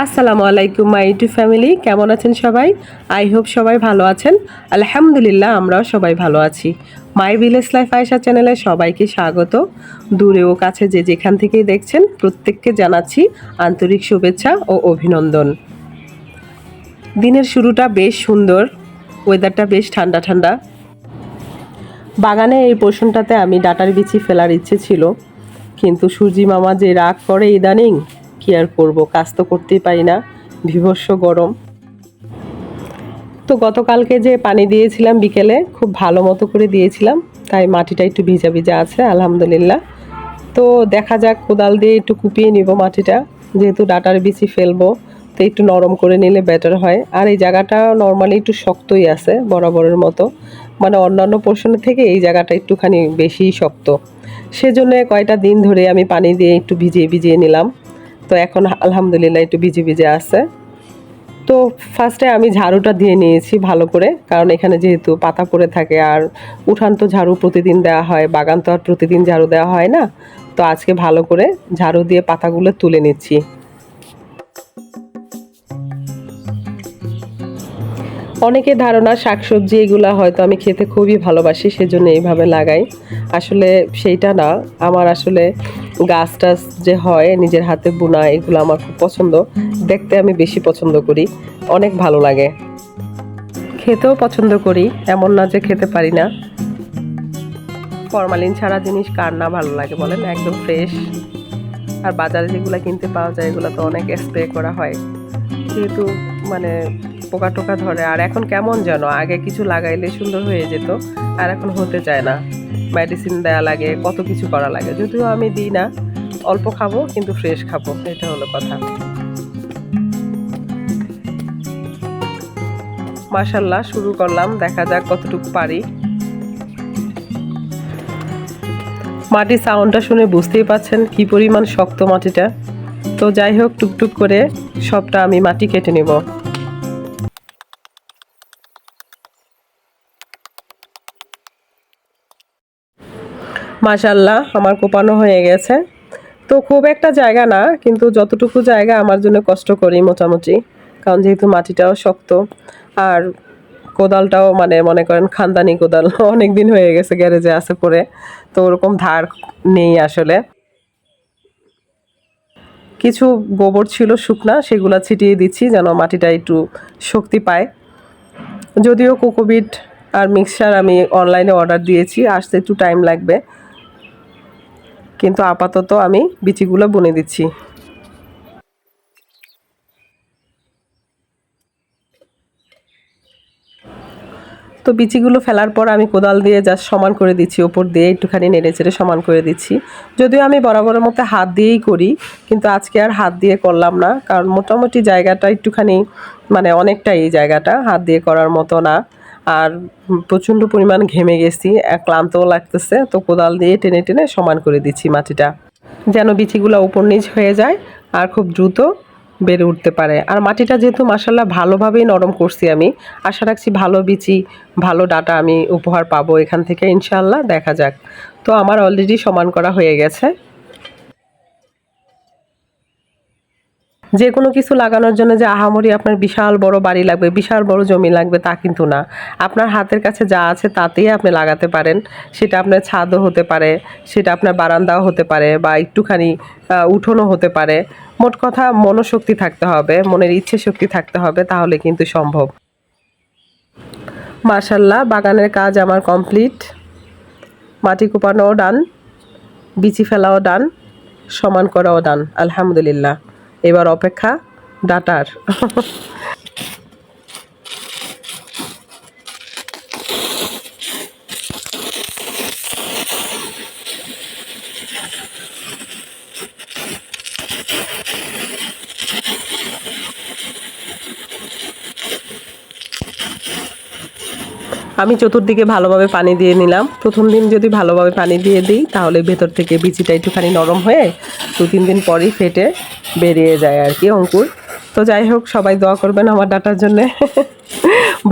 আসসালামু আলাইকুম my YouTube family, কেমন আছেন সবাই? আই হোপ সবাই ভালো আছেন। আলহামদুলিল্লাহ, আমরাও সবাই ভালো আছি। মাই ভিলেজ লাইফ আয়েশা চ্যানেলে সবাইকে স্বাগত। দূরে ও কাছে যে যেখান থেকেই দেখছেন প্রত্যেককে জানাচ্ছি আন্তরিক শুভেচ্ছা ও অভিনন্দন। দিনের শুরুটা বেশ সুন্দর, ওয়েদারটা বেশ ঠান্ডা ঠান্ডা। বাগানে এই পোর্শনটাতে আমি ডাটার বিচি ফেলার ইচ্ছে ছিল, কিন্তু সূর্যি মামা যে রাগ করে ইদানিং, কি আর করবো, কাজ তো করতেই পারি না, বীভৎস গরম। তো গতকালকে যে পানি দিয়েছিলাম বিকেলে, খুব ভালো মতো করে দিয়েছিলাম, তাই মাটিটা একটু ভিজা ভিজা আছে আলহামদুলিল্লাহ। তো দেখা যাক, কোদাল দিয়ে একটু কুপিয়ে নিব মাটিটা, যেহেতু ডাটার বিচি ফেলবো, তো একটু নরম করে নিলে বেটার হয়। আর এই জায়গাটা নর্মালি একটু শক্তই আছে বরাবরের মতো, মানে অন্যান্য পোর্শনের থেকে এই জায়গাটা একটুখানি বেশি শক্ত। সেজন্য কয়টা দিন ধরে আমি পানি দিয়ে একটু ভিজিয়ে ভিজিয়ে নিলাম। তো এখন আলহামদুলিল্লাহ একটু ভিজে ভিজে আছে। তো ফার্স্টে আমি ঝাড়ুটা দিয়ে নিয়েছি ভালো করে, কারণ এখানে যেহেতু পাতা পড়ে থাকে, আর উঠান তো ঝাড়ু প্রতিদিন দেওয়া হয়, বাগান তো আর প্রতিদিন ঝাড়ু দেওয়া হয় না। তো আজকে ভালো করে ঝাড়ু দিয়ে পাতাগুলো তুলে নিচ্ছি। অনেকের ধারণা শাকসবজি এগুলো হয়তো আমি খেতে খুবই ভালোবাসি, সেজন্য এইভাবে লাগাই। আসলে সেইটা না, আমার আসলে গাছ টাছ যে হয় নিজের হাতে বোনা, এগুলো আমার খুব পছন্দ। দেখতে আমি বেশি পছন্দ করি, অনেক ভালো লাগে। খেতেও পছন্দ করি, এমন না যে খেতে পারি না। ফরমালিন ছাড়া জিনিস কার না ভালো লাগে বলেন, একদম ফ্রেশ। আর বাজারে যেগুলো কিনতে পাওয়া যায় এগুলো তো অনেক স্প্রে করা হয়, যেহেতু মানে পোকা টোকা ধরে। আর এখন কেমন যেন, আগে কিছু লাগাইলে সুন্দর হয়ে যেত, আর এখন হতে চায় না, মেডিসিন দেওয়া লাগে, কত কিছু করা লাগে। যদিও আমি দিই না, অল্প খাবো কিন্তু ফ্রেশ খাবো, এটা হলো কথা। মাশাল্লাহ, শুরু করলাম, দেখা যাক কতটুকু পারি। মাটির সাউন্ডটা শুনে বুঝতেই পাচ্ছেন কি পরিমাণ শক্ত মাটিটা। তো যাই হোক, টুকটুক করে সবটা আমি মাটি কেটে নেব। মাশাল্লাহ, আমার কোপানো হয়ে গেছে। তো খুব একটা জায়গা না, কিন্তু যতটুকু জায়গা আমার জন্য কষ্ট করি মোটামুটি, কারণ যেহেতু মাটিটাও শক্ত, আর কোদালটাও মানে মনে করেন খানদানি কোদাল, অনেক দিন হয়ে গেছে গ্যারেজে আছে পরে, তো ওরকম ধার নেই আসলে। কিছু গোবর ছিল শুকনা, সেগুলো ছিটিয়ে দিচ্ছি যেন মাটিটা একটু শক্তি পায়। যদিও কোকোপিট আর মিক্সচার আমি অনলাইনে অর্ডার দিয়েছি, আসতে একটু টাইম লাগবে, কিন্তু আপাতত আমি বিচিগুলো বুনে দিচ্ছি। তো বিচিগুলো ফেলার পর আমি কোদাল দিয়ে জাস্ট সমান করে দিচ্ছি, ওপর দিয়ে একটুখানি নেড়ে চেড়ে সমান করে দিচ্ছি। যদিও আমি বরাবরের মধ্যে হাত দিয়েই করি, কিন্তু আজকে আর হাত দিয়ে করলাম না, কারণ মোটামুটি জায়গাটা একটুখানি মানে অনেকটা, এই জায়গাটা হাত দিয়ে করার মতো না। আর প্রচণ্ড পরিমাণ ঘেমে গেছি, ক্লান্তও লাগতেছে, তো কোদাল দিয়ে টেনে টেনে সমান করে দিচ্ছি মাটিটা, যেন বিচিগুলো উপর নিচ হয়ে যায় আর খুব দ্রুত বেড়ে উঠতে পারে। আর মাটিটা যেহেতু মাশাল্লাহ ভালোভাবেই নরম করছি, আমি আশা রাখছি ভালো বিচি, ভালো ডাটা আমি উপহার পাবো এখান থেকে ইনশাআল্লাহ, দেখা যাক। তো আমার অলরেডি সমান করা হয়ে গেছে। যে কোনো কিছু লাগানোর জন্য যে আহামরি আপনার বিশাল বড় বাড়ি লাগবে, বিশাল বড় জমি লাগবে, তা কিন্তু না। আপনার হাতের কাছে যা আছে তাতেই আপনি লাগাতে পারেন। সেটা আপনার ছাদও হতে পারে, সেটা আপনার বারান্দাও হতে পারে, বা একটুখানি উঠোনও হতে পারে। মোট কথা মনোশক্তি থাকতে হবে, মনের ইচ্ছে শক্তি থাকতে হবে, তাহলে কিন্তু সম্ভব। মাশাল্লাহ, বাগানের কাজ আমার কমপ্লিট। মাটি কোপানোও ডান, বিচি ফেলাও ডান, সমান করাও ডান, আলহামদুলিল্লাহ। এবার অপেক্ষা ডাটার। আমি চতুর্দিকে ভালোভাবে পানি দিয়ে নিলাম। প্রথম দিন যদি ভালোভাবে পানি দিয়ে দিই, তাহলে ভেতর থেকে বিচিটা একটুখানি নরম হয়ে 2-3 দিন পরই ফেটে বেরিয়ে যায় আর কি, অঙ্কুর। তো যাই হোক, সবাই দোয়া করবেন আমার ডাটার জন্যে,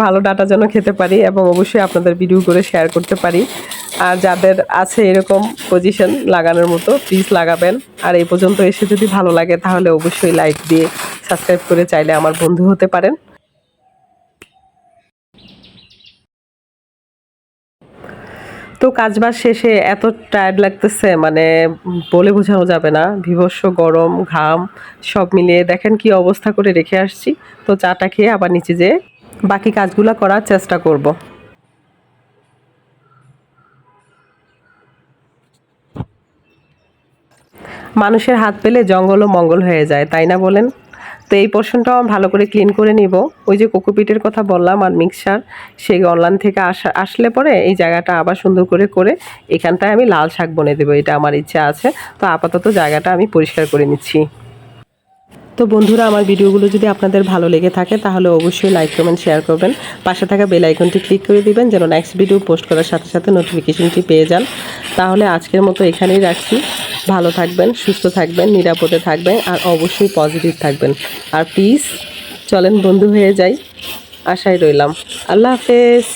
ভালো ডাটা যেন খেতে পারি, এবং অবশ্যই আপনাদের ভিডিও করে শেয়ার করতে পারি। আর যাদের আছে এরকম পজিশন লাগানোর মতো, প্লিজ লাগাবেন। আর এই পর্যন্ত এসে যদি ভালো লাগে, তাহলে অবশ্যই লাইক দিয়ে সাবস্ক্রাইব করে চাইলে আমার বন্ধু হতে পারেন। তো কাজবাজ শেষে এত টায়ার্ড লাগতেছে, মানে বলে বোঝানো যাবে না। বীভৎস গরম, ঘাম সব মিলিয়ে দেখেন কি অবস্থা করে রেখে আসছি। তো চাটা খেয়ে আবার নিচে যেয়ে বাকি কাজগুলো করার চেষ্টা করব। মানুষের হাত পেলে জঙ্গলও মঙ্গল হয়ে যায়, তাই না বলেন? তো এই পোর্শনটাও আমি ভালো করে ক্লিন করে নিব। ওই যে কোকোপিটের কথা বললাম আর মিক্সচার, সেই অনলাইন থেকে আসলে পরে এই জায়গাটা আবার সুন্দর করে করে এখানটায় আমি লাল শাক বনে দেবো, এটা আমার ইচ্ছা আছে। তো আপাতত জায়গাটা আমি পরিষ্কার করে নিচ্ছি। তো বন্ধুরা, আমার ভিডিওগুলো যদি আপনাদের ভালো লেগে থাকে তাহলে অবশ্যই লাইক কমেন্ট শেয়ার করবেন। পাশে থাকা বেল আইকনটি ক্লিক করে দিবেন যেন নেক্সট ভিডিও পোস্ট করার সাথে সাথে নোটিফিকেশনটি পেয়ে যান। তাহলে আজকের মতো এখানেই রাখছি। ভালো থাকবেন, সুস্থ থাকবেন, নিরাপদে থাকবেন আর অবশ্যই পজিটিভ থাকবেন। আর প্লিজ চলেন বন্ধু হয়ে যাই, আশায় রইলাম। আল্লাহ হাফেজ।